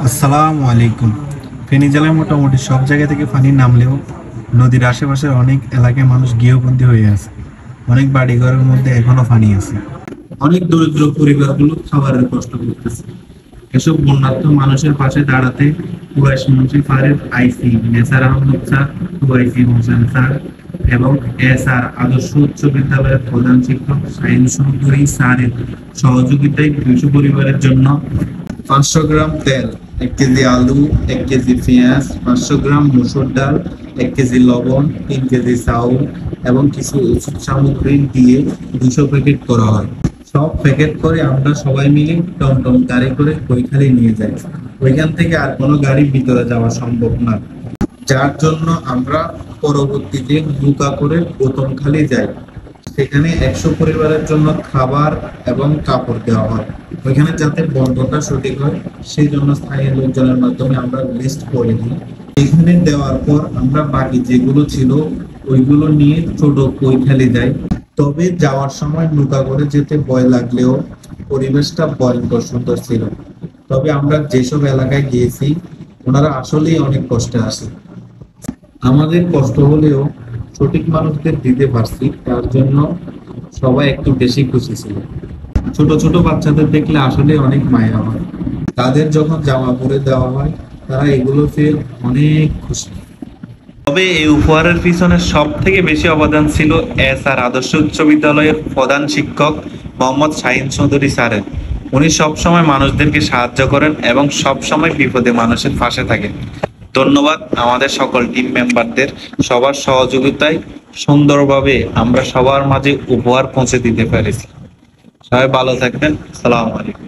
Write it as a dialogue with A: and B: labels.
A: আসসালামু আলাইকুম। ফেনী জেলায় মোটামুটি সব জায়গা থেকে পানি নামলেও নদীর আশেপাশের অনেক এলাকায় মানুষ গৃহবন্দী হয়ে আছে। অনেক বাড়িঘরের মধ্যে এখনো পানি আছে। অনেক দরিদ্র পরিবারগুলো খাবারের কষ্ট করতেছে। এসব বন্যার্ত মানুষের পাশে দাঁড়াতে কুরাইশ মুন্সিপালের আইসি নেসার আহমদ স্যার, কুরাইশি হোসেন স্যার এবং এসআর আদর্শ উচ্চ বিদ্যালয়ের প্রধান শিক্ষক শাহিন চৌধুরী স্যারের সহযোগিতায় 200 পরিবারের জন্য 500 গ্রাম তেল, 1 কেজি আলু, 1 কেজি পেঁয়াজ, 500 গ্রাম মসুর ডাল, 1 কেজি লবণ, 3 কেজি চাউল এবং কিছু ওষুধ সামগ্রী দিয়ে 200 প্যাকেট করা হয়। সব প্যাকেট করে আমরা সবাই মিলে টমটম গাড়ি করে কৈখালী নিয়ে যাই। ওইখান থেকে আর কোনো গাড়ি ভিতরে যাওয়া সম্ভব না, যার জন্য আমরা পরবর্তীতে নৌকা করে বোতমখালী যাই। সেখানে 100 পরিবারের জন্য খাবার এবং কাপড় দেওয়া হয়। ওইখানে যাতে বন্টনটা সঠিক হয় সেই জন্য স্থানীয় লোকজনের মাধ্যমে আমরা লিস্ট করে দিই। এখানে দেওয়ার পর আমরা বাকি যেগুলো ছিল ওইগুলো নিয়ে ছোট কৈখালী যাই। তবে যাওয়ার সময় নৌকা করে যেতে ভয় লাগলেও পরিবেশটা ভয়ঙ্কর সুন্দর ছিল। তবে আমরা যেসব এলাকায় গিয়েছি ওনারা আসলেই অনেক কষ্টে আছে। আমাদের কষ্ট হলেও সঠিক মানুষদের দিতে পারছি, তার জন্য সবাই একটু বেশি খুশি ছিল। ছোট ছোট বাচ্চাদের দেখলে আসলে অনেক মায়া হয়। তাদের যখন জামা পরে দেওয়া হয় তারা এগুলো পেয়ে অনেক খুশি।
B: তবে এই উপহারের পিছনে সব থেকে বেশি অবদান ছিল এসআর আদর্শ উচ্চ বিদ্যালয়ের প্রধান শিক্ষক মোহাম্মদ শাহিন চৌধুরী স্যারের। উনি সবসময় মানুষদেরকে সাহায্য করেন এবং সবসময় বিপদে মানুষের পাশে থাকেন। ধন্যবাদ আমাদের সকল টিম মেম্বারদের, সবার সহযোগিতায় সুন্দরভাবে আমরা সবার মাঝে উপহার পৌঁছে দিতে পেরেছি। সবাই ভালো থাকবেন। আসসালামু আলাইকুম।